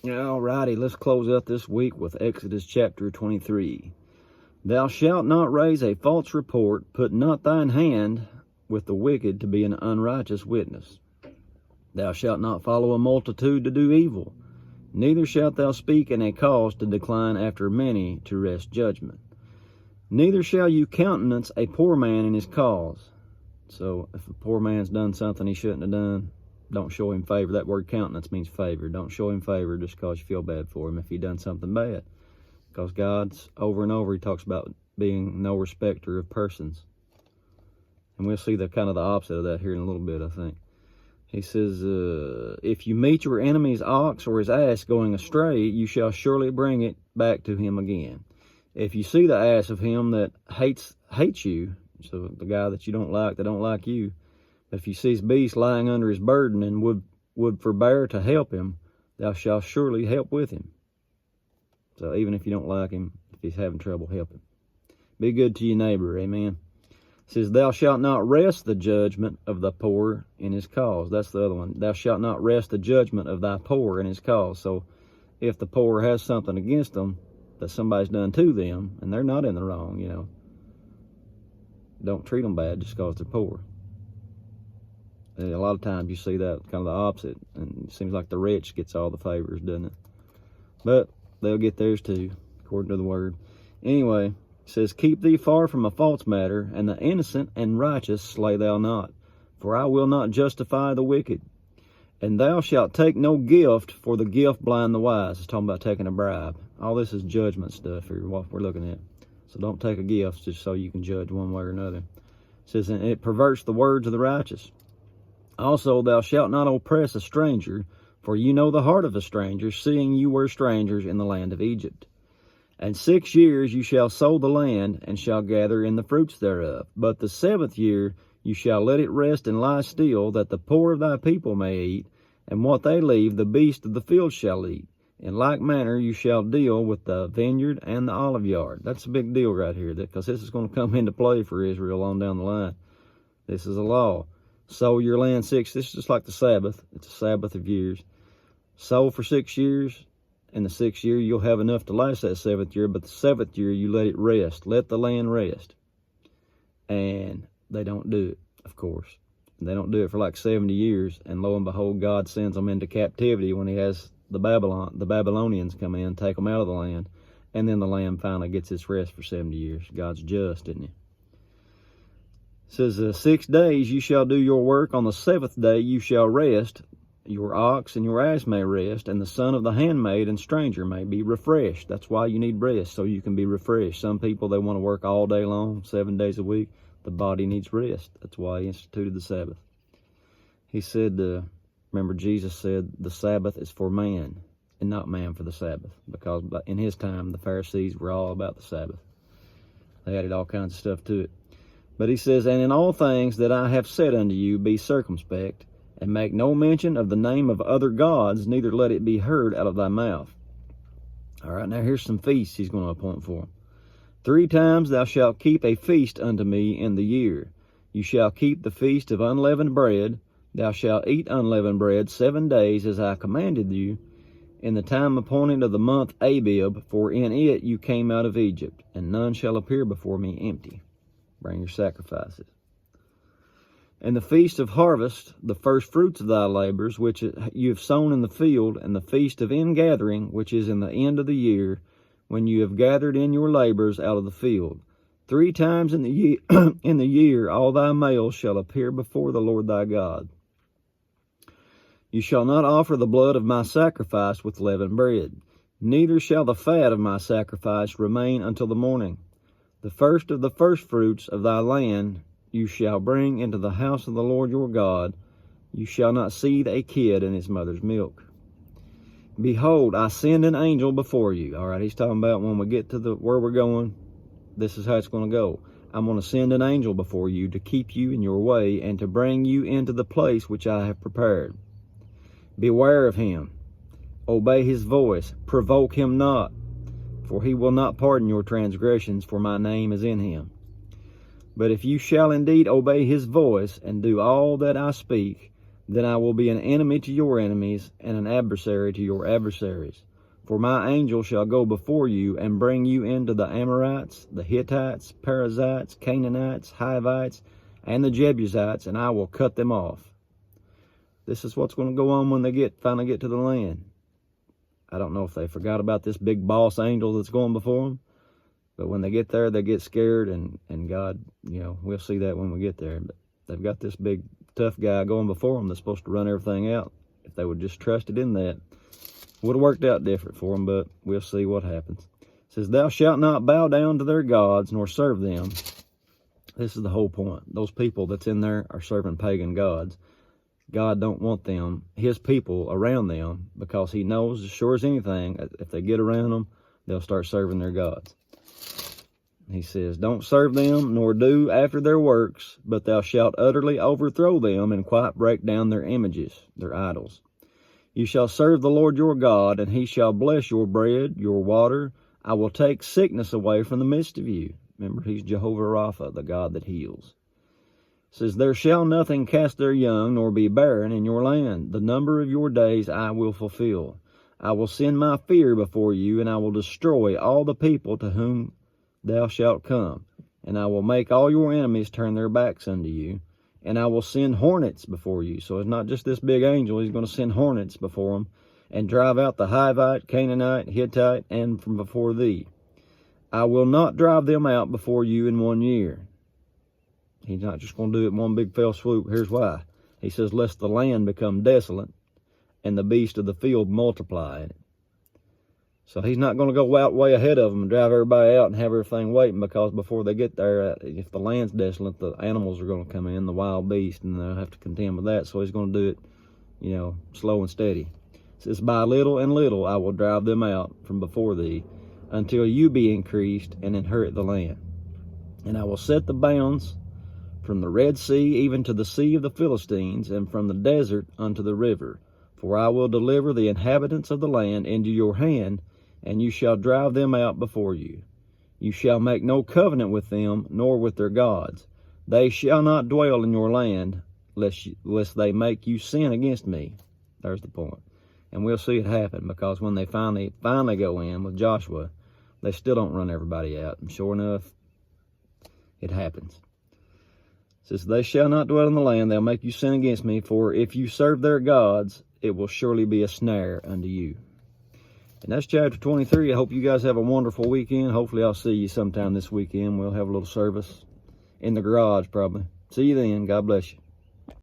Alrighty, let's close out this week with Exodus chapter 23. Thou shalt not raise a false report, put not thine hand with the wicked to be an unrighteous witness. Thou shalt not follow a multitude to do evil, neither shalt thou speak in a cause to decline after many to wrest judgment. Neither shall you countenance a poor man in his cause. So if a poor man's done something he shouldn't have done, don't show him favor. That word countenance means favor. Don't show him favor just because you feel bad for him if he done something bad. Because God's, over and over, he talks about being no respecter of persons. And we'll see the kind of the opposite of that here in a little bit, I think. He says, if you meet your enemy's ox or his ass going astray, you shall surely bring it back to him again. If you see the ass of him that hates you, so the guy that you don't like, that don't like you, if you see his beast lying under his burden and would forbear to help him, thou shalt surely help with him. So even if you don't like him, if he's having trouble, help him. Be good to your neighbor, amen. It says, thou shalt not wrest the judgment of the poor in his cause. That's the other one. Thou shalt not wrest the judgment of thy poor in his cause. So if the poor has something against them that somebody's done to them, and they're not in the wrong, don't treat them bad just because they're poor. And a lot of times you see that kind of the opposite, and it seems like the rich gets all the favors, doesn't it? But they'll get theirs too, according to the word. Anyway, it says, keep thee far from a false matter, and the innocent and righteous slay thou not, for I will not justify the wicked. And thou shalt take no gift, for the gift blind the wise. It's talking about taking a bribe. All this is judgment stuff here, what we're looking at. So don't take a gift just so you can judge one way or another. It says, and it perverts the words of the righteous. Also, thou shalt not oppress a stranger, for you know the heart of a stranger, seeing you were strangers in the land of Egypt. And 6 years you shall sow the land, and shall gather in the fruits thereof. But the 7th year you shall let it rest and lie still, that the poor of thy people may eat, and what they leave the beasts of the field shall eat. In like manner you shall deal with the vineyard and the olive yard. That's a big deal right here, because this is going to come into play for Israel on down the line. This is a law. Sow your land 6, this is just like the Sabbath. It's a Sabbath of years. Sow for 6 years. In the 6th year, you'll have enough to last that 7th year, but the 7th year, you let it rest. Let the land rest. And they don't do it, of course. They don't do it for like 70 years, and lo and behold, God sends them into captivity when he has the Babylonians come in, take them out of the land, and then the land finally gets its rest for 70 years. God's just, isn't he? It says, 6 days you shall do your work. On the 7th day you shall rest. Your ox and your ass may rest, and the son of the handmaid and stranger may be refreshed. That's why you need rest, so you can be refreshed. Some people, they want to work all day long, 7 days a week. The body needs rest. That's why he instituted the Sabbath. He said, remember Jesus said, the Sabbath is for man, and not man for the Sabbath. Because in his time, the Pharisees were all about the Sabbath. They added all kinds of stuff to it. But he says, and in all things that I have said unto you, be circumspect, and make no mention of the name of other gods, neither let it be heard out of thy mouth. All right, now here's some feasts he's going to appoint for them. 3 times thou shalt keep a feast unto me in the year. You shall keep the feast of unleavened bread. Thou shalt eat unleavened bread 7 days, as I commanded you, in the time appointed of the month Abib, for in it you came out of Egypt, and none shall appear before me empty. Bring your sacrifices. And the feast of harvest, the first fruits of thy labors, which you have sown in the field, and the feast of ingathering, which is in the end of the year, when you have gathered in your labors out of the field. 3 times in the year all thy males shall appear before the Lord thy God. You shall not offer the blood of my sacrifice with leavened bread, neither shall the fat of my sacrifice remain until the morning. The first of the firstfruits of thy land you shall bring into the house of the Lord your God. You shall not seethe a kid in his mother's milk. Behold, I send an angel before you. All right, he's talking about when we get to where we're going, this is how it's going to go. I'm going to send an angel before you to keep you in your way and to bring you into the place which I have prepared. Beware of him. Obey his voice. Provoke him not, for he will not pardon your transgressions, for my name is in him. But if you shall indeed obey his voice and do all that I speak, Then I will be an enemy to your enemies, and an adversary to your adversaries. For my angel shall go before you, and bring you into the Amorites, the Hittites, Perizzites, Canaanites, Hivites, and the Jebusites, and I will cut them off. This is what's going to go on when they finally get to the land. I don't know if they forgot about this big boss angel that's going before them, but when they get there, they get scared, and God, we'll see that when we get there. But they've got this big, tough guy going before them that's supposed to run everything out. If they would just trusted in that, would have worked out different for them, but we'll see what happens. It says, thou shalt not bow down to their gods, nor serve them. This is the whole point. Those people that's in there are serving pagan gods. God don't want them, his people, around them, because he knows as sure as anything, if they get around them, they'll start serving their gods. He says, don't serve them, nor do after their works, but thou shalt utterly overthrow them and quite break down their images, their idols. You shall serve the Lord your God, and he shall bless your bread, your water. I will take sickness away from the midst of you. Remember, he's Jehovah Rapha, the God that heals. It says, there shall nothing cast their young, nor be barren in your land. The number of your days I will fulfill. I will send my fear before you, and I will destroy all the people to whom thou shalt come. And I will make all your enemies turn their backs unto you. And I will send hornets before you. So it's not just this big angel. He's going to send hornets before them and drive out the Hivite, Canaanite, Hittite, and from before thee. I will not drive them out before you in 1 year. He's not just going to do it in one big fell swoop. Here's why. He says, lest the land become desolate and the beasts of the field multiply in it. So he's not going to go out way ahead of them and drive everybody out and have everything waiting, because before they get there, if the land's desolate, the animals are going to come in, the wild beasts, and they'll have to contend with that. So he's going to do it, slow and steady. It says, by little and little I will drive them out from before thee, until you be increased and inherit the land. And I will set the bounds from the Red Sea even to the sea of the Philistines, and from the desert unto the river. For I will deliver the inhabitants of the land into your hand, and you shall drive them out before you. You shall make no covenant with them, nor with their gods. They shall not dwell in your land, lest they make you sin against me. There's the point. And we'll see it happen, because when they finally go in with Joshua, they still don't run everybody out. And sure enough, it happens. It says, they shall not dwell in the land, they'll make you sin against me, for if you serve their gods, it will surely be a snare unto you. And that's chapter 23. I hope you guys have a wonderful weekend. Hopefully I'll see you sometime this weekend. We'll have a little service in the garage probably. See you then. God bless you.